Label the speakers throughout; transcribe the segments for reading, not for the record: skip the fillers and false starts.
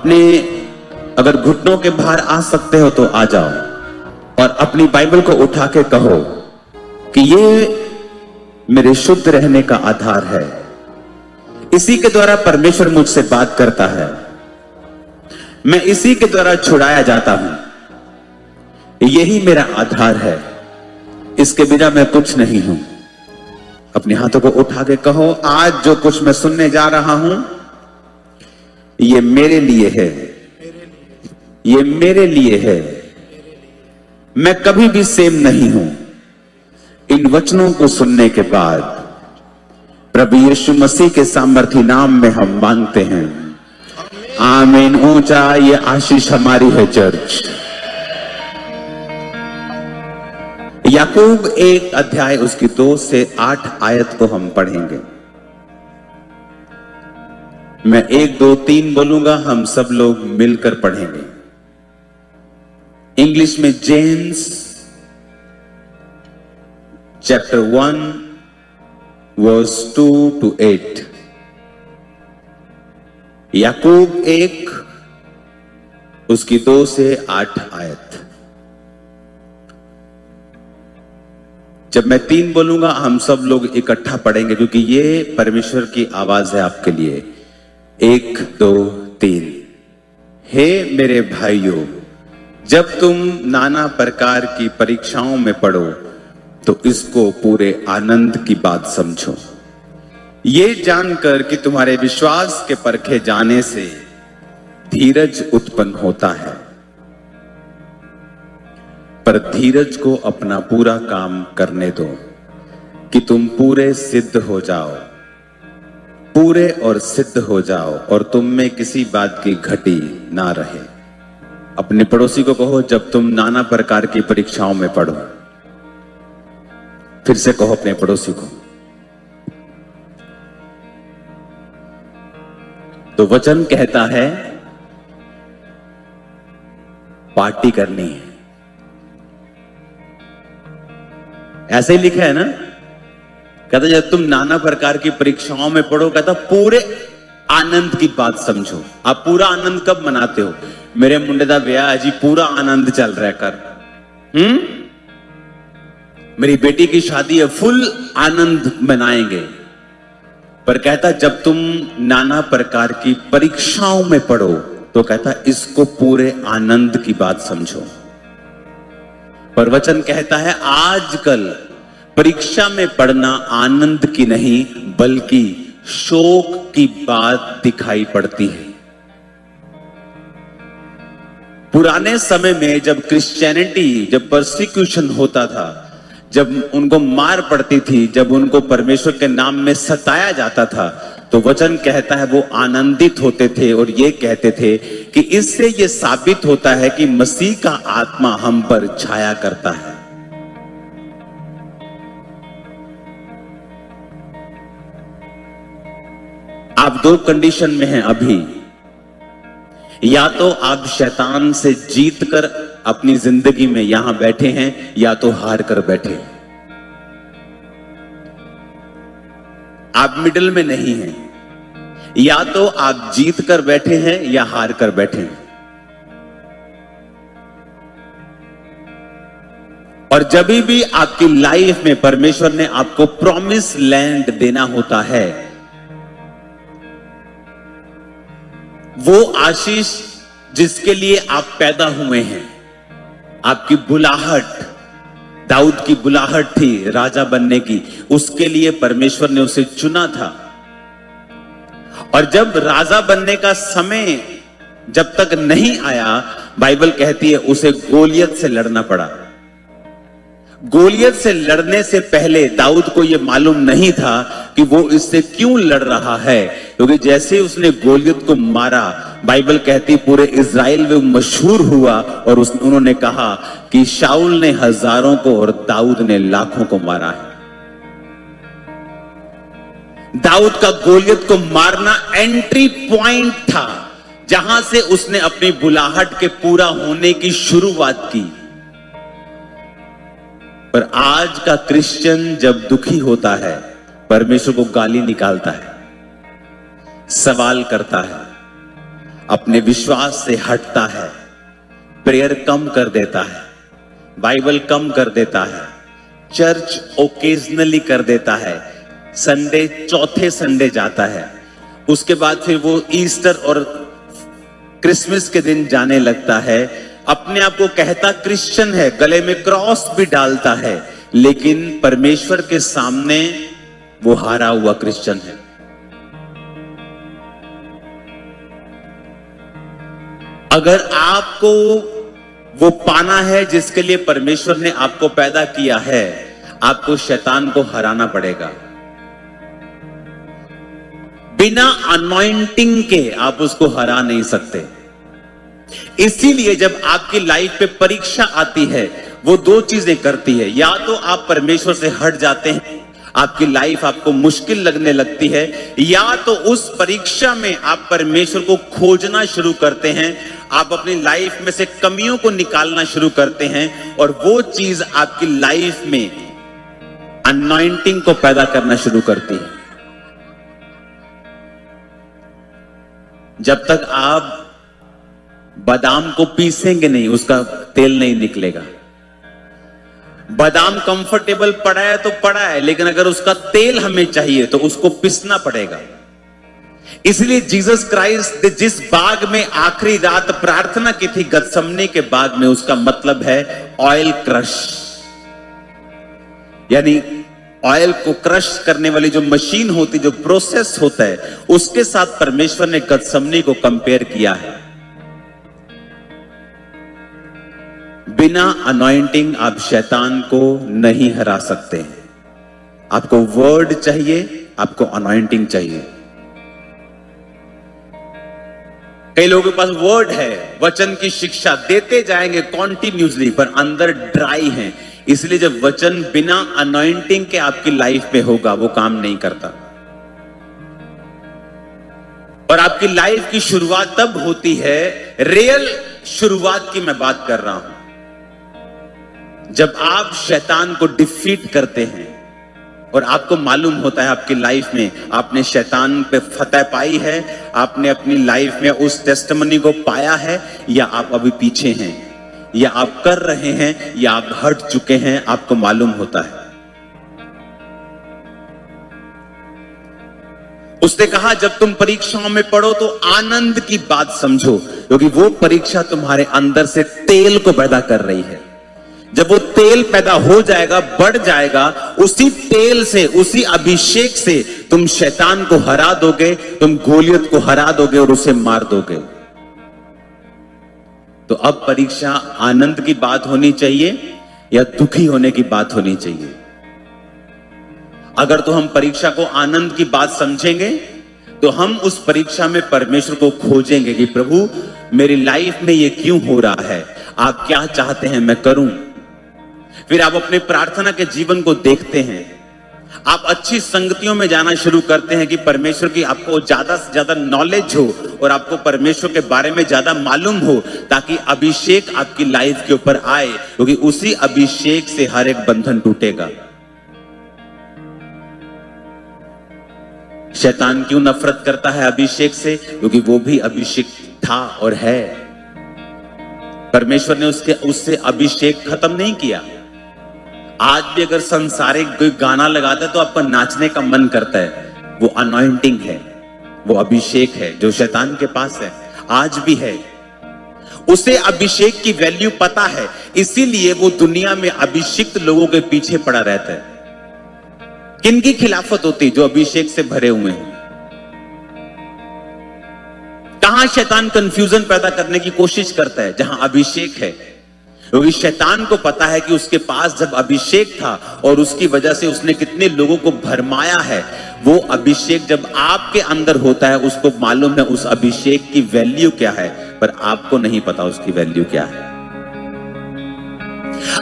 Speaker 1: अपने अगर घुटनों के बाहर आ सकते हो तो आ जाओ और अपनी बाइबल को उठा के कहो कि ये मेरे शुद्ध रहने का आधार है। इसी के द्वारा परमेश्वर मुझसे बात करता है, मैं इसी के द्वारा छुड़ाया जाता हूं। यही मेरा आधार है, इसके बिना मैं कुछ नहीं हूं। अपने हाथों को उठा के कहो, आज जो कुछ मैं सुनने जा रहा हूं ये मेरे लिए है, ये मेरे लिए है। मैं कभी भी सेम नहीं हूं। इन वचनों को सुनने के बाद प्रभु यीशु मसीह के सामर्थी नाम में हम मांगते हैं, आमीन। ऊंचा ये आशीष हमारी है चर्च। याकूब 1 अध्याय उसकी 2 से 8 आयत को हम पढ़ेंगे। मैं 1 2 3 बोलूंगा, हम सब लोग मिलकर पढ़ेंगे। इंग्लिश में जेम्स चैप्टर 1 वर्स 2 to 8। याकूब 1 उसकी 2 से 8 आयत। जब मैं 3 बोलूंगा हम सब लोग इकट्ठा पढ़ेंगे, क्योंकि ये परमेश्वर की आवाज है आपके लिए। 1 2 3। हे मेरे भाइयों, जब तुम नाना प्रकार की परीक्षाओं में पड़ो तो इसको पूरे आनंद की बात समझो, ये जानकर कि तुम्हारे विश्वास के परखे जाने से धीरज उत्पन्न होता है। पर धीरज को अपना पूरा काम करने दो कि तुम पूरे सिद्ध हो जाओ, पूरे और सिद्ध हो जाओ और तुम में किसी बात की घटी ना रहे। अपने पड़ोसी को कहो, जब तुम नाना प्रकार की परीक्षाओं में पड़ो। फिर से कहो अपने पड़ोसी को। तो वचन कहता है पार्टी करनी है। ऐसे ही लिखा है ना, कहता जब तुम नाना प्रकार की परीक्षाओं में पढ़ो, कहता पूरे आनंद की बात समझो। आप पूरा आनंद कब मनाते हो? मेरे मुंडे दा ब्याह जी, पूरा आनंद चल रहा है कर। मेरी बेटी की शादी है, फुल आनंद मनाएंगे। पर कहता जब तुम नाना प्रकार की परीक्षाओं में पढ़ो तो कहता इसको पूरे आनंद की बात समझो। पर वचन कहता है आजकल परीक्षा में पढ़ना आनंद की नहीं बल्कि शोक की बात दिखाई पड़ती है। पुराने समय में जब क्रिश्चियनिटी, जब परसिक्यूशन होता था, जब उनको मार पड़ती थी, जब उनको परमेश्वर के नाम में सताया जाता था, तो वचन कहता है वो आनंदित होते थे और ये कहते थे कि इससे ये साबित होता है कि मसीह का आत्मा हम पर छाया करता है। आप 2 कंडीशन में हैं अभी। या तो आप शैतान से जीतकर अपनी जिंदगी में यहां बैठे हैं, या तो हार कर बैठे। आप मिडिल में नहीं हैं। या तो आप जीत कर बैठे हैं या हार कर बैठे हैं। और जब भी आपकी लाइफ में परमेश्वर ने आपको प्रॉमिस लैंड देना होता है, वो आशीष जिसके लिए आप पैदा हुए हैं, आपकी बुलाहट, दाऊद की बुलाहट थी राजा बनने की, उसके लिए परमेश्वर ने उसे चुना था। और जब राजा बनने का समय जब तक नहीं आया, बाइबल कहती है उसे गोलियत से लड़ना पड़ा। गोलियत से लड़ने से पहले दाऊद को यह मालूम नहीं था कि वो इससे क्यों लड़ रहा है, क्योंकि जैसे उसने गोलियत को मारा, बाइबल कहती पूरे इज़राइल में मशहूर हुआ और उन्होंने कहा कि शाऊल ने हजारों को और दाऊद ने लाखों को मारा है। दाऊद का गोलियत को मारना एंट्री पॉइंट था, जहां से उसने अपनी बुलाहट के पूरा होने की शुरुआत की। पर आज का क्रिश्चियन जब दुखी होता है, परमेश्वर को गाली निकालता है, सवाल करता है, अपने विश्वास से हटता है, प्रेयर कम कर देता है, बाइबल कम कर देता है, चर्च ओकेजनली कर देता है, संडे चौथे संडे जाता है, उसके बाद फिर वो ईस्टर और क्रिसमस के दिन जाने लगता है, अपने आप को कहता क्रिश्चियन है, गले में क्रॉस भी डालता है, लेकिन परमेश्वर के सामने वो हारा हुआ क्रिश्चियन है। अगर आपको वो पाना है जिसके लिए परमेश्वर ने आपको पैदा किया है, आपको शैतान को हराना पड़ेगा। बिना अनॉइंटिंग के आप उसको हरा नहीं सकते। इसीलिए जब आपकी लाइफ पे परीक्षा आती है, वो दो चीजें करती है, या तो आप परमेश्वर से हट जाते हैं, आपकी लाइफ आपको मुश्किल लगने लगती है, या तो उस परीक्षा में आप परमेश्वर को खोजना शुरू करते हैं, आप अपनी लाइफ में से कमियों को निकालना शुरू करते हैं, और वो चीज आपकी लाइफ में अनॉइंटिंग को पैदा करना शुरू करती है। जब तक आप बादाम को पीसेंगे नहीं, उसका तेल नहीं निकलेगा। बादाम कंफर्टेबल पड़ा है तो पड़ा है, लेकिन अगर उसका तेल हमें चाहिए तो उसको पीसना पड़ेगा। इसलिए जीसस क्राइस्ट जिस बाग में आखिरी रात प्रार्थना की थी, गतसमनी के बाग में, उसका मतलब है ऑयल क्रश, यानी ऑयल को क्रश करने वाली जो मशीन होती, जो प्रोसेस होता है, उसके साथ परमेश्वर ने गतसमनी को कंपेयर किया है। बिना अनॉइंटिंग आप शैतान को नहीं हरा सकते। आपको वर्ड चाहिए, आपको अनॉइंटिंग चाहिए। कई लोगों के पास वर्ड है, वचन की शिक्षा देते जाएंगे कॉन्टिन्यूसली, पर अंदर ड्राई हैं। इसलिए जब वचन बिना अनॉइंटिंग के आपकी लाइफ में होगा, वो काम नहीं करता। और आपकी लाइफ की शुरुआत तब होती है, रियल शुरुआत की मैं बात कर रहा हूं, जब आप शैतान को डिफीट करते हैं और आपको मालूम होता है आपकी लाइफ में आपने शैतान पे फतह पाई है, आपने अपनी लाइफ में उस टेस्टिमनी को पाया है, या आप अभी पीछे हैं, या आप कर रहे हैं, या आप हट चुके हैं, आपको मालूम होता है। उसने कहा जब तुम परीक्षाओं में पढ़ो तो आनंद की बात समझो, क्योंकि वो परीक्षा तुम्हारे अंदर से तेल को पैदा कर रही है। जब वो तेल पैदा हो जाएगा, बढ़ जाएगा, उसी तेल से, उसी अभिषेक से तुम शैतान को हरा दोगे, तुम गोलियत को हरा दोगे और उसे मार दोगे। तो अब परीक्षा आनंद की बात होनी चाहिए या दुखी होने की बात होनी चाहिए? अगर तो हम परीक्षा को आनंद की बात समझेंगे तो हम उस परीक्षा में परमेश्वर को खोजेंगे कि प्रभु मेरी लाइफ में ये क्यों हो रहा है, आप क्या चाहते हैं मैं करूं। फिर आप अपने प्रार्थना के जीवन को देखते हैं, आप अच्छी संगतियों में जाना शुरू करते हैं कि परमेश्वर की आपको ज्यादा से ज्यादा नॉलेज हो और आपको परमेश्वर के बारे में ज्यादा मालूम हो, ताकि अभिषेक आपकी लाइफ के ऊपर आए, क्योंकि उसी अभिषेक से हर एक बंधन टूटेगा। शैतान क्यों नफरत करता है अभिषेक से? क्योंकि वो भी अभिषेक था और है। परमेश्वर ने उससे अभिषेक खत्म नहीं किया। आज भी अगर संसारिक कोई गाना लगाता है तो आपका नाचने का मन करता है, वो अनॉइंटिंग है, वो अभिषेक है जो शैतान के पास है, आज भी है। उसे अभिषेक की वैल्यू पता है, इसीलिए वो दुनिया में अभिषिक्त लोगों के पीछे पड़ा रहता है। किनकी खिलाफत होती? जो अभिषेक से भरे हुए हैं। कहां शैतान कंफ्यूजन पैदा करने की कोशिश करता है? जहां अभिषेक है, क्योंकि शैतान को पता है कि उसके पास जब अभिषेक था और उसकी वजह से उसने कितने लोगों को भरमाया है, वो अभिषेक जब आपके अंदर होता है उसको मालूम है उस अभिषेक की वैल्यू क्या है, पर आपको नहीं पता उसकी वैल्यू क्या है।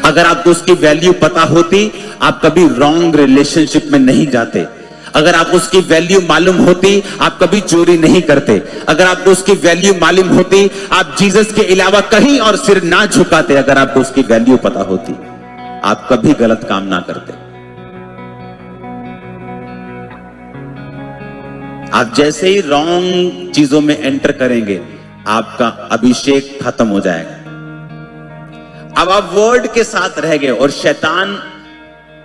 Speaker 1: अगर आपको उसकी वैल्यू पता होती, आप कभी रॉन्ग रिलेशनशिप में नहीं जाते। अगर आपको उसकी वैल्यू मालूम होती, आप कभी चोरी नहीं करते। अगर आपको उसकी वैल्यू मालूम होती, आप जीसस के अलावा कहीं और सिर ना झुकाते। अगर आपको उसकी वैल्यू पता होती, आप कभी गलत काम ना करते। आप जैसे ही रॉन्ग चीजों में एंटर करेंगे, आपका अभिषेक खत्म हो जाएगा। अब आप वर्ड के साथ रह गए और शैतान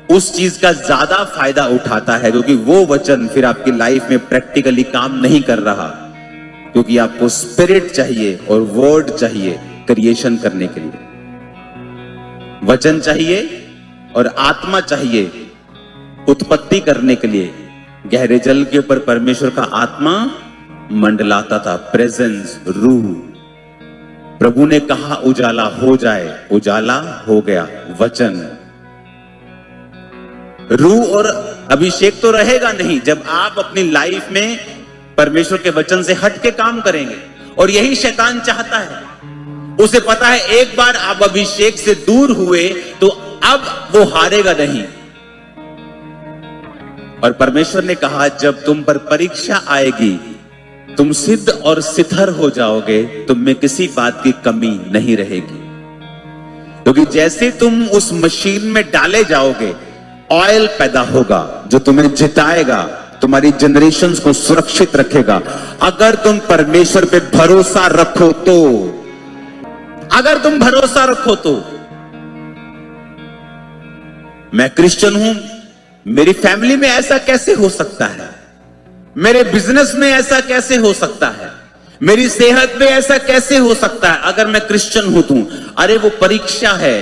Speaker 1: उस चीज का ज्यादा फायदा उठाता है, क्योंकि वो वचन फिर आपकी लाइफ में प्रैक्टिकली काम नहीं कर रहा, क्योंकि आपको स्पिरिट चाहिए और वर्ड चाहिए क्रिएशन करने के लिए। वचन चाहिए और आत्मा चाहिए उत्पत्ति करने के लिए। गहरे जल के ऊपर परमेश्वर का आत्मा मंडलाता था, प्रेजेंस, रूह। प्रभु ने कहा उजाला हो जाए, उजाला हो गया। वचन, रूह और अभिषेक तो रहेगा नहीं जब आप अपनी लाइफ में परमेश्वर के वचन से हट के काम करेंगे। और यही शैतान चाहता है। उसे पता है एक बार आप अभिषेक से दूर हुए तो अब वो हारेगा नहीं। और परमेश्वर ने कहा जब तुम पर परीक्षा आएगी, तुम सिद्ध और सिथर हो जाओगे, तुम में किसी बात की कमी नहीं रहेगी। क्योंकि जैसे तुम उस मशीन में डाले जाओगे, ऑयल पैदा होगा जो तुम्हें जिताएगा, तुम्हारी जनरेशंस को सुरक्षित रखेगा। अगर तुम परमेश्वर पे भरोसा रखो तो, अगर तुम भरोसा रखो तो। मैं क्रिश्चियन हूं, मेरी फैमिली में ऐसा कैसे हो सकता है, मेरे बिजनेस में ऐसा कैसे हो सकता है, मेरी सेहत में ऐसा कैसे हो सकता है अगर मैं क्रिश्चियन हूं तो? अरे वो परीक्षा है,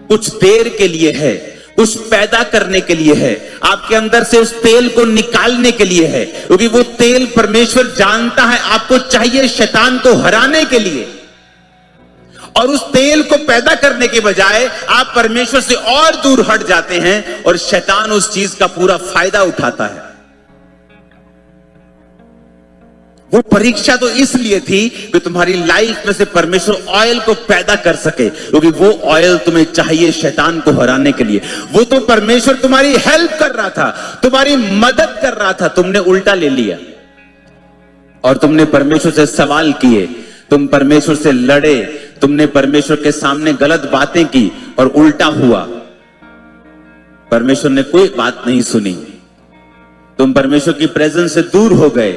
Speaker 1: कुछ देर के लिए है, कुछ पैदा करने के लिए है, आपके अंदर से उस तेल को निकालने के लिए है। क्योंकि वो तेल परमेश्वर जानता है आपको चाहिए शैतान को हराने के लिए। और उस तेल को पैदा करने के बजाय आप परमेश्वर से और दूर हट जाते हैं और शैतान उस चीज का पूरा फायदा उठाता है। वो परीक्षा तो इसलिए थी कि तुम्हारी लाइफ में से परमेश्वर ऑयल को पैदा कर सके, क्योंकि वो ऑयल तुम्हें चाहिए शैतान को हराने के लिए। वो तो परमेश्वर तुम्हारी हेल्प कर रहा था, तुम्हारी मदद कर रहा था, तुमने उल्टा ले लिया और तुमने परमेश्वर से सवाल किए, तुम परमेश्वर से लड़े, तुमने परमेश्वर के सामने गलत बातें की और उल्टा हुआ। परमेश्वर ने कोई बात नहीं सुनी, तुम परमेश्वर की प्रेजेंस से दूर हो गए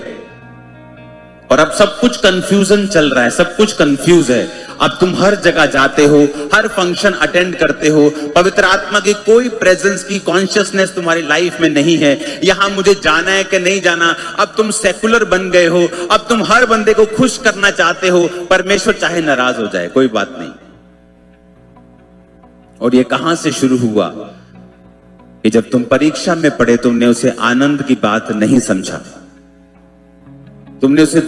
Speaker 1: और अब सब कुछ कंफ्यूजन चल रहा है, सब कुछ कंफ्यूज है। अब तुम हर जगह जाते हो, हर फंक्शन अटेंड करते हो, पवित्र आत्मा की कोई प्रेजेंस की कॉन्शियसनेस तुम्हारी लाइफ में नहीं है। यहां मुझे जाना है कि नहीं जाना, अब तुम सेकुलर बन गए हो, अब तुम हर बंदे को खुश करना चाहते हो, परमेश्वर चाहे नाराज हो जाए कोई बात नहीं। और ये कहां से शुरू हुआ कि जब तुम परीक्षा में पड़े तुमने उसे आनंद की बात नहीं समझा, तुमने उसे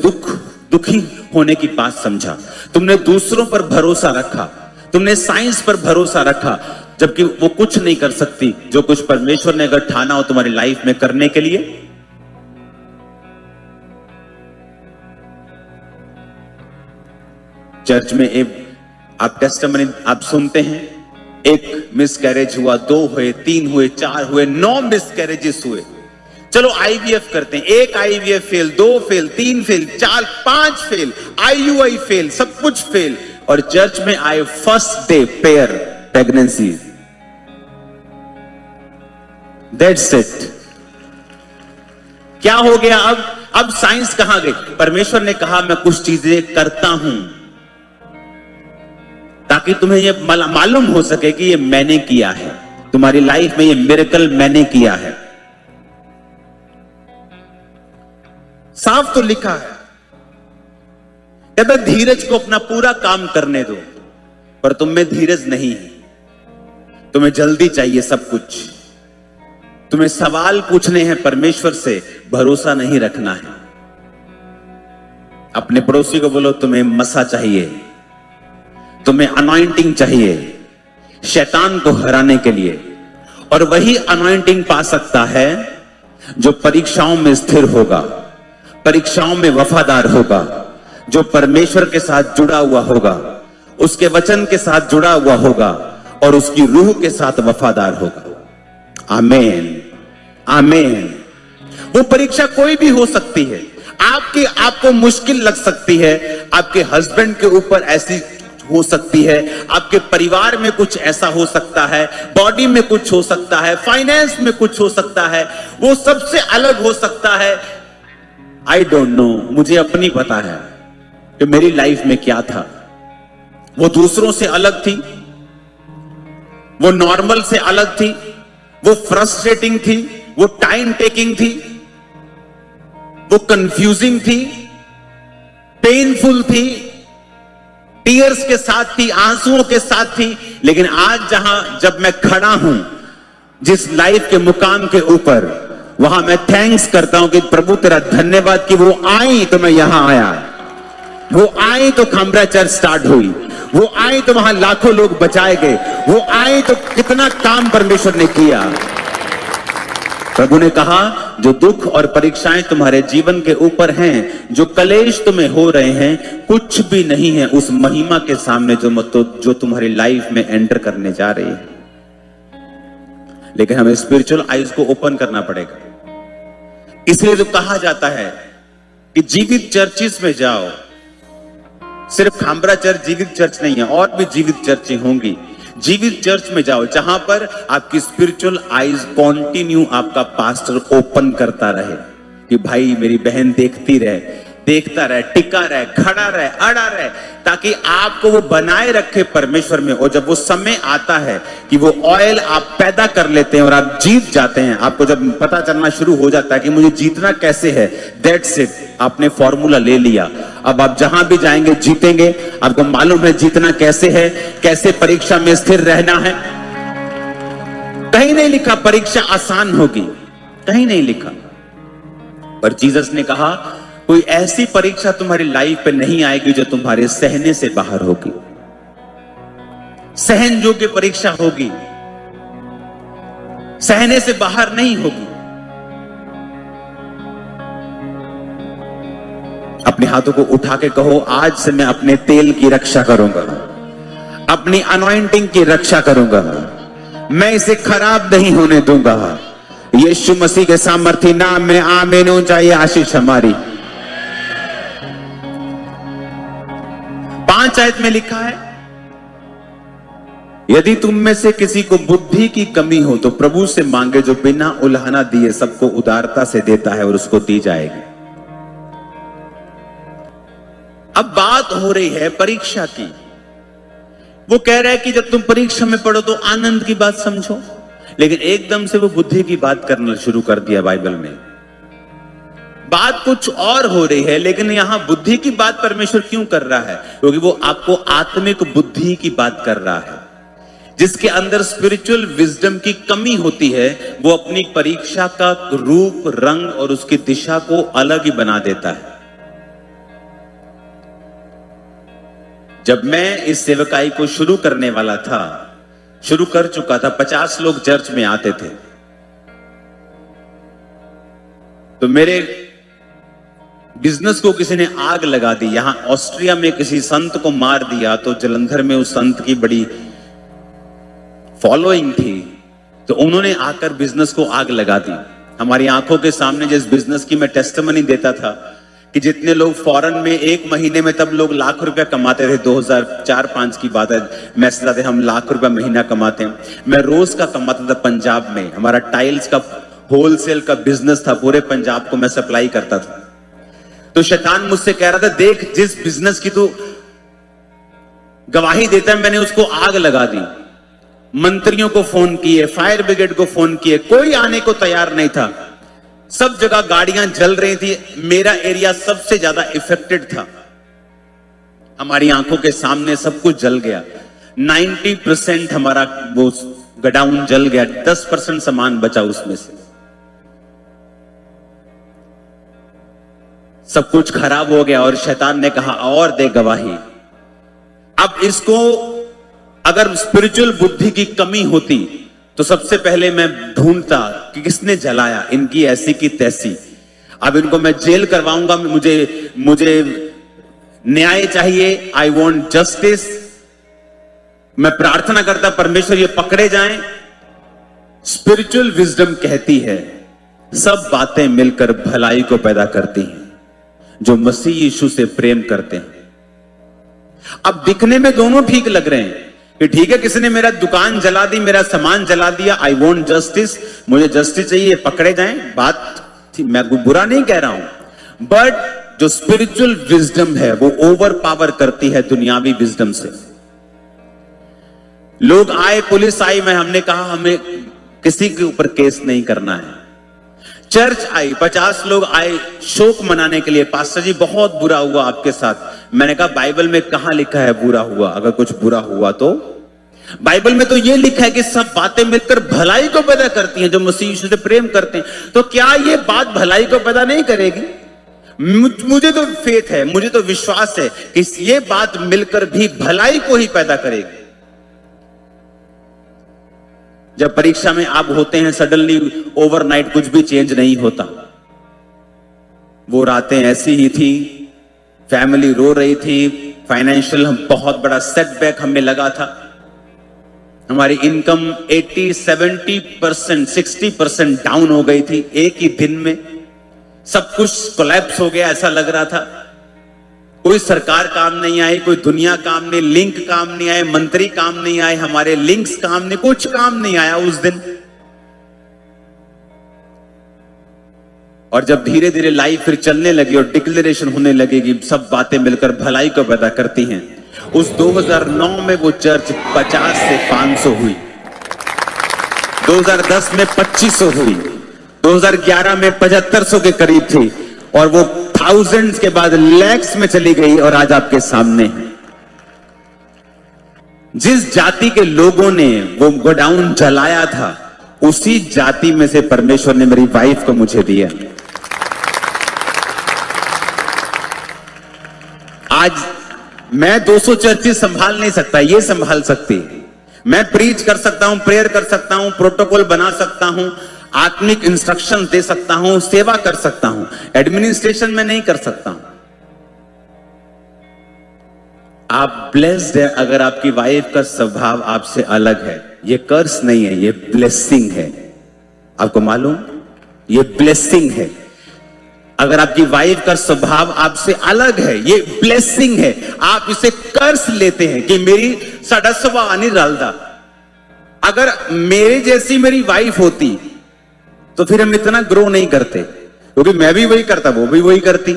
Speaker 1: दुखी होने की बात समझा, तुमने दूसरों पर भरोसा रखा, तुमने साइंस पर भरोसा रखा, जबकि वो कुछ नहीं कर सकती जो कुछ परमेश्वर ने अगर ठाना हो तुम्हारी लाइफ में करने के लिए। चर्च में एक आप टेस्टिमनी आप सुनते हैं, एक मिसकैरेज हुआ, 2 हुए, 3 हुए, 4 हुए, 9 मिसकैरेजेस हुए। चलो आईवीएफ करते हैं, 1 IVF fail, 2 fail, 3 fail, 4, 5 fail, IUI fail, सब कुछ फेल। और चर्च में आए first day pair pregnancy, that's it. क्या हो गया अब साइंस कहां गई? परमेश्वर ने कहा मैं कुछ चीजें करता हूं ताकि तुम्हें यह मालूम हो सके कि ये मैंने किया है, तुम्हारी लाइफ में ये मिरेकल मैंने किया है। साफ तो लिखा है, कहता धीरज को अपना पूरा काम करने दो, पर तुम में धीरज नहीं है, तुम्हें जल्दी चाहिए सब कुछ, तुम्हें सवाल पूछने हैं परमेश्वर से, भरोसा नहीं रखना है। अपने पड़ोसी को बोलो तुम्हें मसा चाहिए, तुम्हें अनॉइंटिंग चाहिए शैतान को हराने के लिए। और वही अनॉइंटिंग पा सकता है जो परीक्षाओं में स्थिर होगा, परीक्षाओं में वफादार होगा, जो परमेश्वर के साथ जुड़ा हुआ होगा, उसके वचन के साथ जुड़ा हुआ होगा और उसकी रूह के साथ वफादार होगा। आमीन, आमीन। वो परीक्षा कोई भी हो सकती है, आपको मुश्किल लग सकती है, आपके हस्बैंड के ऊपर ऐसी हो सकती है, आपके परिवार में कुछ ऐसा हो सकता है, बॉडी में कुछ हो सकता है, फाइनेंस में कुछ हो सकता है, वो सबसे अलग हो सकता है। आई डोंट नो, मुझे अपनी पता है, कि मेरी लाइफ में क्या था। वो दूसरों से अलग थी, वो नॉर्मल से अलग थी, वो फ्रस्ट्रेटिंग थी, वो टाइम टेकिंग थी, वो कंफ्यूजिंग थी, पेनफुल थी, टीयर्स के साथ थी, आंसुओं के साथ थी। लेकिन आज जब मैं खड़ा हूं जिस लाइफ के मुकाम के ऊपर, वहां मैं थैंक्स करता हूं कि प्रभु तेरा धन्यवाद कि वो आई तो मैं यहां आया, वो आई तो खामरा चर्च स्टार्ट हुई, वो आई तो वहां लाखों लोग बचाए गए, वो आई तो कितना काम परमेश्वर ने किया। प्रभु ने कहा जो दुख और परीक्षाएं तुम्हारे जीवन के ऊपर हैं, जो कलेश तुम्हें हो रहे हैं, कुछ भी नहीं है उस महिमा के सामने जो तुम्हारी लाइफ में एंटर करने जा रही है। लेकिन हमें स्पिरिचुअल आईज को ओपन करना पड़ेगा। इसलिए तो कहा जाता है कि जीवित चर्चिस में जाओ। सिर्फ खामरा चर्च जीवित चर्च नहीं है, और भी जीवित चर्चें होंगी। जीवित चर्च में जाओ जहां पर आपकी स्पिरिचुअल आईज कॉन्टिन्यू आपका पास्टर ओपन करता रहे कि भाई मेरी बहन देखती रहे, देखता रहे, टिका रहे, खड़ा रहे, अड़ा रहे, ताकि आपको वो बनाए रखे परमेश्वर में। और जब वो समय आता है कि वो ऑयल आप पैदा कर लेते हैं और आप जीत जाते हैं, आपको जब पता चलना शुरू हो जाता है कि मुझे जीतना कैसे है, दैट्स इट, आपने फॉर्मूला ले लिया। अब आप जहां भी जाएंगे जीतेंगे। आपको मालूम है जीतना कैसे है, कैसे परीक्षा में स्थिर रहना है। कहीं नहीं लिखा परीक्षा आसान होगी, कहीं नहीं लिखा। पर जीसस ने कहा कोई ऐसी परीक्षा तुम्हारी लाइफ पे नहीं आएगी जो तुम्हारे सहने से बाहर होगी। सहन योग्य परीक्षा होगी, सहने से बाहर नहीं होगी। अपने हाथों को उठा के कहो, आज से मैं अपने तेल की रक्षा करूंगा, अपनी अनॉइंटिंग की रक्षा करूंगा, मैं इसे खराब नहीं होने दूंगा। यीशु मसीह के सामर्थ्य नाम में आमीन हो जाए आशीष हमारी। 5 आयत में लिखा है, यदि तुम में से किसी को बुद्धि की कमी हो तो प्रभु से मांगे जो बिना उलाहना दिए सबको उदारता से देता है और उसको दी जाएगी। अब बात हो रही है परीक्षा की। वो कह रहा है कि जब तुम परीक्षा में पढ़ो तो आनंद की बात समझो, लेकिन एकदम से वो बुद्धि की बात करना शुरू कर दिया। बाइबल में बात कुछ और हो रही है, लेकिन यहां बुद्धि की बात परमेश्वर क्यों कर रहा है? क्योंकि वो आपको आत्मिक बुद्धि की बात कर रहा है। जिसके अंदर स्पिरिचुअल विजडम की कमी होती है, वो अपनी परीक्षा का रूप, रंग और उसकी दिशा को अलग ही बना देता है। जब मैं इस सेवकाई को शुरू करने वाला था, शुरू कर चुका था, 50 लोग चर्च में आते थे, तो मेरे बिजनेस को किसी ने आग लगा दी। यहां ऑस्ट्रिया में किसी संत को मार दिया तो जलंधर में उस संत की बड़ी फॉलोइंग थी, तो उन्होंने आकर बिजनेस को आग लगा दी। हमारी आंखों के सामने जिस बिजनेस की मैं टेस्टिमनी देता था कि जितने लोग फॉरेन में 1 महीने में तब लोग लाख रुपया कमाते थे, 2004-5 की बात है, मैसेज थे हम लाख रुपया महीना कमाते हैं। मैं रोज का कमाता था पंजाब में। हमारा टाइल्स का होलसेल का बिजनेस था, पूरे पंजाब को मैं सप्लाई करता था। तो शैतान मुझसे कह रहा था, देख जिस बिजनेस की तू गवाही देता है, मैंने उसको आग लगा दी। मंत्रियों को फोन किए, फायर ब्रिगेड को फोन किए, कोई आने को तैयार नहीं था। सब जगह गाड़ियां जल रही थी, मेरा एरिया सबसे ज्यादा इफेक्टेड था। हमारी आंखों के सामने सब कुछ जल गया। 90% हमारा वो गोडाउन जल गया, 10% सामान बचा उसमें से। सब कुछ खराब हो गया और शैतान ने कहा और दे गवाही। अब इसको अगर स्पिरिचुअल बुद्धि की कमी होती तो सबसे पहले मैं ढूंढता कि किसने जलाया, इनकी ऐसी की तैसी। अब इनको मैं जेल करवाऊंगा, मुझे न्याय चाहिए, आई वॉन्ट जस्टिस। मैं प्रार्थना करता परमेश्वर ये पकड़े जाएं। स्पिरिचुअल विजडम कहती है सब बातें मिलकर भलाई को पैदा करती हैं जो मसीह यीशु से प्रेम करते हैं। अब दिखने में दोनों ठीक लग रहे हैं कि ठीक है, किसी ने मेरा दुकान जला दी, मेरा सामान जला दिया, आई वॉन्ट जस्टिस, मुझे जस्टिस चाहिए, पकड़े जाएं। बात मैं बुरा नहीं कह रहा हूं, बट जो स्पिरिचुअल विजडम है वो ओवर पावर करती है दुनियावी विजडम से। लोग आए, पुलिस आई, हमने कहा हमें किसी के ऊपर केस नहीं करना है। चर्च आई, 50 लोग आए शोक मनाने के लिए, पास्टर जी बहुत बुरा हुआ आपके साथ। मैंने कहा बाइबल में कहां लिखा है बुरा हुआ? अगर कुछ बुरा हुआ तो बाइबल में तो ये लिखा है कि सब बातें मिलकर भलाई को पैदा करती हैं जो मसीह यीशु से प्रेम करते हैं। तो क्या ये बात भलाई को पैदा नहीं करेगी? मुझे तो फेथ है, मुझे तो विश्वास है कि ये बात मिलकर भी भलाई को ही पैदा करेगी। जब परीक्षा में आप होते हैं, सडनली ओवरनाइट कुछ भी चेंज नहीं होता। वो रातें ऐसी ही थी, फैमिली रो रही थी, फाइनेंशियल बहुत बड़ा सेटबैक हमें लगा था। हमारी इनकम 80, 70%, 60% डाउन हो गई थी एक ही दिन में। सब कुछ कोलैप्स हो गया ऐसा लग रहा था। कोई सरकार काम नहीं आई, कोई दुनिया काम नहीं, लिंक काम नहीं आए, मंत्री काम नहीं आए, हमारे लिंक्स काम नहीं, कुछ काम नहीं आया उस दिन। और जब धीरे धीरे लाइफ फिर चलने लगी और डिक्लेरेशन होने लगेगी, सब बातें मिलकर भलाई को पैदा करती हैं। उस 2009 में वो चर्च 50 से 500 हुई, 2010 में 2500 हुई, 2011 में 7500 के करीब थी, और वो थाउजेंड्स के बाद लैक्स में चली गई और आज आपके सामने है। जिस जाति के लोगों ने वो गोडाउन जलाया था, उसी जाति में से परमेश्वर ने मेरी वाइफ को मुझे दिया। आज मैं 200 चर्चेस संभाल नहीं सकता, ये संभाल सकती। मैं प्रीच कर सकता हूं, प्रेयर कर सकता हूं, प्रोटोकॉल बना सकता हूं, आत्मिक इंस्ट्रक्शन दे सकता हूं, सेवा कर सकता हूं, एडमिनिस्ट्रेशन में नहीं कर सकता हूं। आप ब्लेस्ड है अगर आपकी वाइफ का स्वभाव आपसे अलग है। ये कर्स नहीं है, ये ब्लेसिंग है। आपको मालूम, ये ब्लेसिंग है। अगर आपकी वाइफ का स्वभाव आपसे अलग है, ये ब्लेसिंग है। आप इसे कर्स लेते हैं कि मेरी सडसवा नहीं डालता। अगर मेरे जैसी मेरी वाइफ होती तो फिर हम इतना ग्रो नहीं करते, क्योंकि मैं भी वही करता, वो भी वही करती।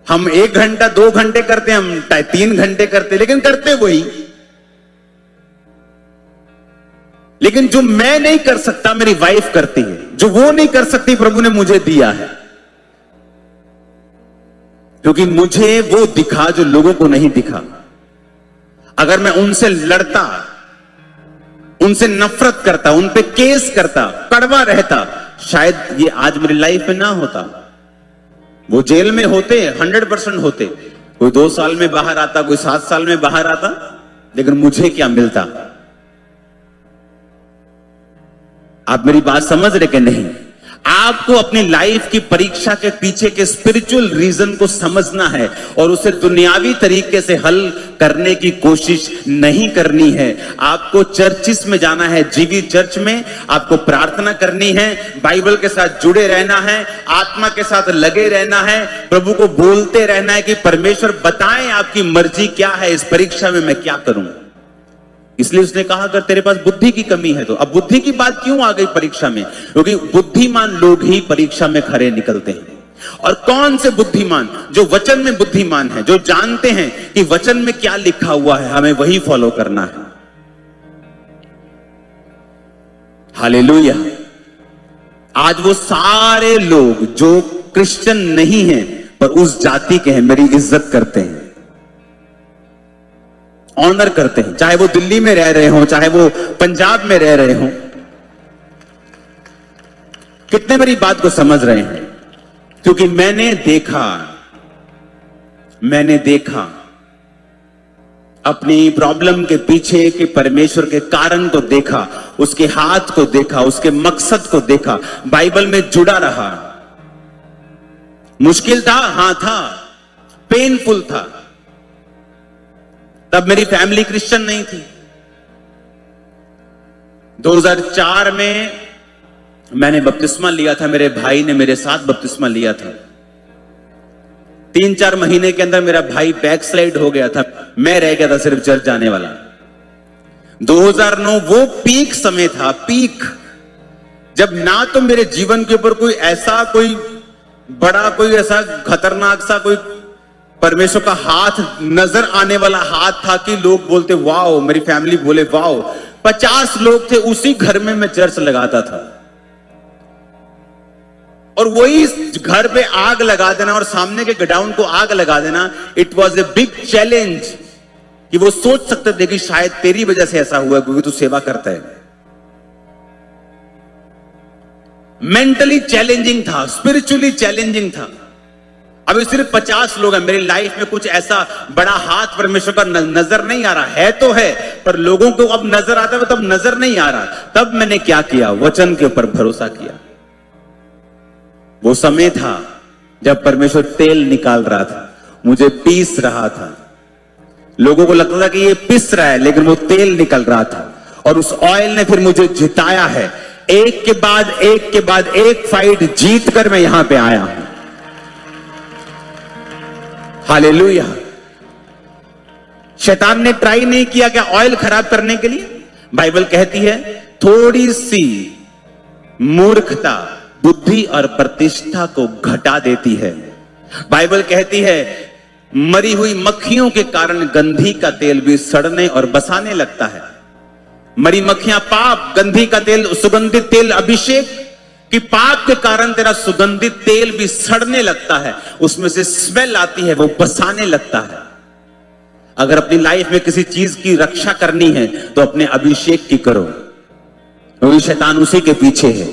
Speaker 1: हम 1 घंटा 2 घंटे करते, हम 3 घंटे करते, लेकिन करते वही। लेकिन जो मैं नहीं कर सकता मेरी वाइफ करती है, जो वो नहीं कर सकती प्रभु ने मुझे दिया है, क्योंकि मुझे वो दिखा जो लोगों को नहीं दिखा। अगर मैं उनसे लड़ता, उनसे नफरत करता, उन पे केस करता, कड़वा रहता, शायद ये आज मेरी लाइफ में ना होता। वो जेल में होते, 100% होते। कोई 2 साल में बाहर आता, कोई 7 साल में बाहर आता, लेकिन मुझे क्या मिलता? आप मेरी बात समझ रहे कि नहीं? आपको अपनी लाइफ की परीक्षा के पीछे के स्पिरिचुअल रीजन को समझना है और उसे दुनियावी तरीके से हल करने की कोशिश नहीं करनी है। आपको चर्चिस में जाना है, जीवित चर्च में आपको प्रार्थना करनी है, बाइबल के साथ जुड़े रहना है, आत्मा के साथ लगे रहना है, प्रभु को बोलते रहना है कि परमेश्वर बताएं आपकी मर्जी क्या है, इस परीक्षा में मैं क्या करूं। इसलिए उसने कहा अगर तेरे पास बुद्धि की कमी है तो। अब बुद्धि की बात क्यों आ गई परीक्षा में? क्योंकि बुद्धिमान लोग ही परीक्षा में खरे निकलते हैं। और कौन से बुद्धिमान? जो वचन में बुद्धिमान है, जो जानते हैं कि वचन में क्या लिखा हुआ है, हमें वही फॉलो करना है। हालेलुया। आज वो सारे लोग जो क्रिश्चियन नहीं हैं पर उस जाति के हैं, मेरी इज्जत करते हैं, ऑनर करते हैं, चाहे वो दिल्ली में रह रहे हो, चाहे वो पंजाब में रह रहे हो। कितने मेरी बात को समझ रहे हैं? क्योंकि मैंने देखा अपनी प्रॉब्लम के पीछे के परमेश्वर के कारण को देखा, उसके हाथ को देखा, उसके मकसद को देखा, बाइबल में जुड़ा रहा। मुश्किल था, हां था, पेनफुल था। तब मेरी फैमिली क्रिश्चियन नहीं थी। 2004 में मैंने बपतिस्मा लिया था, मेरे भाई ने मेरे साथ बपतिस्मा लिया था। 3-4 महीने के अंदर मेरा भाई बैकस्लाइड हो गया था, मैं रह गया था सिर्फ चर्च जाने वाला। 2009 वो पीक समय था, पीक, जब ना तो मेरे जीवन के ऊपर कोई ऐसा कोई बड़ा कोई ऐसा खतरनाक सा कोई परमेश्वर का हाथ नजर आने वाला हाथ था कि लोग बोलते वाओ, मेरी फैमिली बोले वाओ। 50 लोग थे, उसी घर में मैं चर्च लगाता था। और वही घर पे आग लगा देना और सामने के गोडाउन को आग लगा देना, it was a big challenge. कि वो सोच सकते थे कि शायद तेरी वजह से ऐसा हुआ क्योंकि तू सेवा करता है। मेंटली चैलेंजिंग था, स्पिरिचुअली चैलेंजिंग था। अभी सिर्फ 50 लोग हैं, मेरी लाइफ में कुछ ऐसा बड़ा हाथ परमेश्वर का नजर नहीं आ रहा है, तो है पर लोगों को अब नजर आता है, तब नजर नहीं आ रहा। तब मैंने क्या किया? वचन के ऊपर भरोसा किया। वो समय था जब परमेश्वर तेल निकाल रहा था, मुझे पीस रहा था। लोगों को लगता था कि ये पिस रहा है, लेकिन वो तेल निकल रहा था और उस ऑयल ने फिर मुझे जिताया है। एक के बाद एक फाइट जीत कर मैं यहां पे आया हूं। हालेलुया। शैतान ने ट्राई नहीं किया क्या ऑयल खराब करने के लिए? बाइबल कहती है थोड़ी सी मूर्खता बुद्धि और प्रतिष्ठा को घटा देती है। बाइबल कहती है मरी हुई मक्खियों के कारण गंधी का तेल भी सड़ने और बसाने लगता है। मरी मक्खियां पाप, गंधी का तेल सुगंधित तेल अभिषेक कि पाप के कारण तेरा सुगंधित तेल भी सड़ने लगता है, उसमें से स्मेल आती है, वो बसाने लगता है। अगर अपनी लाइफ में किसी चीज की रक्षा करनी है तो अपने अभिषेक की करो, क्योंकि शैतान उसी के पीछे है।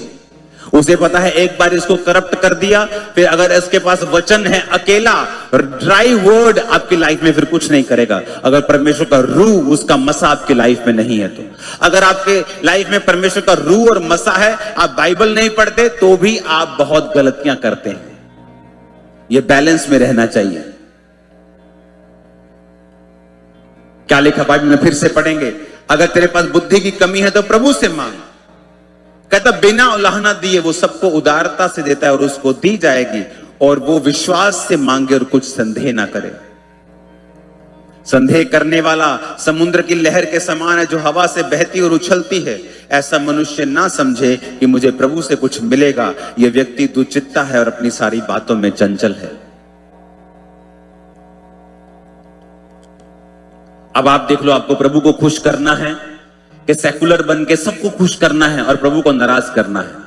Speaker 1: उसे पता है एक बार इसको करप्ट कर दिया, फिर अगर इसके पास वचन है अकेला, ड्राई वर्ड आपकी लाइफ में फिर कुछ नहीं करेगा। अगर परमेश्वर का रूह, उसका मसा आपकी लाइफ में नहीं है तो। अगर आपके लाइफ में परमेश्वर का रूह और मसा है, आप बाइबल नहीं पढ़ते तो भी आप बहुत गलतियां करते हैं। यह बैलेंस में रहना चाहिए। क्या लिखा बाइबल में? फिर से पढ़ेंगे। अगर तेरे पास बुद्धि की कमी है तो प्रभु से मांग। कहता बिना उलाहना दिए वो सबको उदारता से देता है और उसको दी जाएगी, और वो विश्वास से मांगे और कुछ संदेह ना करे। संदेह करने वाला समुद्र की लहर के समान है जो हवा से बहती और उछलती है। ऐसा मनुष्य ना समझे कि मुझे प्रभु से कुछ मिलेगा। यह व्यक्ति दुचित्ता है और अपनी सारी बातों में चंचल है। अब आप देख लो, आपको प्रभु को खुश करना है कि सेकुलर बन के सबको खुश करना है और प्रभु को नाराज करना है?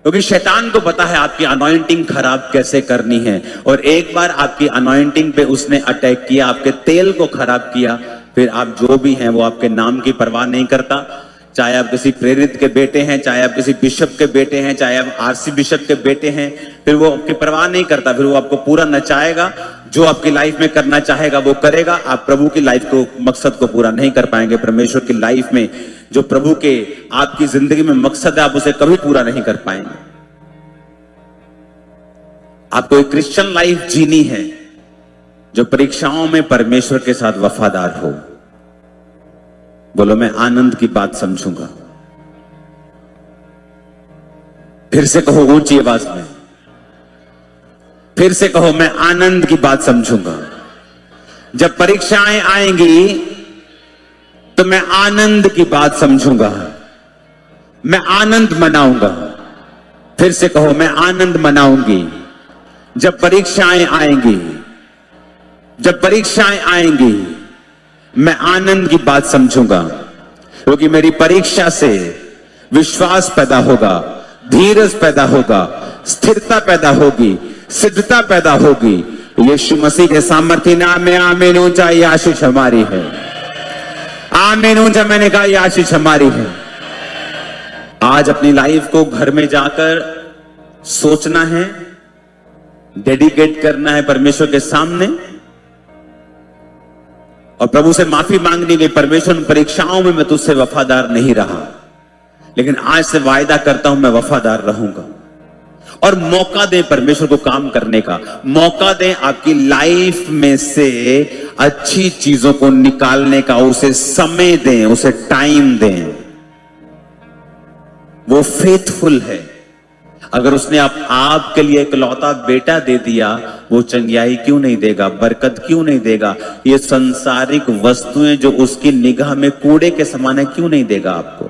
Speaker 1: क्योंकि शैतान को पता है आपकी अनॉइंटिंग खराब कैसे करनी है। और एक बार आपकी अनॉइंटिंग पे उसने अटैक किया, आपके तेल को खराब किया, फिर आप जो भी हैं वो आपके नाम की परवाह नहीं करता। चाहे आप किसी प्रेरित के बेटे हैं, चाहे आप किसी बिशप के बेटे हैं, चाहे आप आरसी बिशप के बेटे हैं, फिर वो आपकी परवाह नहीं करता। फिर वो आपको पूरा नचाएगा, जो आपकी लाइफ में करना चाहेगा वो करेगा। आप प्रभु की लाइफ को, मकसद को पूरा नहीं कर पाएंगे। परमेश्वर की लाइफ में जो प्रभु के आपकी जिंदगी में मकसद है, आप उसे कभी पूरा नहीं कर पाएंगे। आपको एक क्रिश्चियन लाइफ जीनी है जो परीक्षाओं में परमेश्वर के साथ वफादार हो। बोलो मैं आनंद की बात समझूंगा। फिर से कहो ऊंची आवाज में, फिर से कहो मैं आनंद की बात समझूंगा। जब परीक्षाएं आएंगी तो मैं आनंद की बात समझूंगा, मैं आनंद मनाऊंगा। फिर से कहो मैं आनंद मनाऊंगी। जब परीक्षाएं आएंगी, जब परीक्षाएं आएंगी मैं आनंद की बात समझूंगा, क्योंकि मेरी परीक्षा से विश्वास पैदा होगा, धीरज पैदा होगा, स्थिरता पैदा होगी, सिद्धता पैदा होगी। यीशु मसीह के सामर्थ्य नाम में आमीन ऊंचा, ये आशीष हमारी है। आमीन ऊंचा, मैंने कहा ये आशीष हमारी है। आज अपनी लाइफ को घर में जाकर सोचना है, डेडिकेट करना है परमेश्वर के सामने और प्रभु से माफी मांगनी है। परमेश्वर परीक्षाओं में मैं तुझसे वफादार नहीं रहा, लेकिन आज से वायदा करता हूं मैं वफादार रहूंगा। और मौका दें परमेश्वर को काम करने का, मौका दें आपकी लाइफ में से अच्छी चीजों को निकालने का, उसे समय दें, उसे टाइम दें। वो फेथफुल है। अगर उसने आपके लिए एक लौता बेटा दे दिया, वो चंगियाई क्यों नहीं देगा, बरकत क्यों नहीं देगा? ये संसारिक वस्तुएं जो उसकी निगाह में कूड़े के समान है, क्यों नहीं देगा आपको?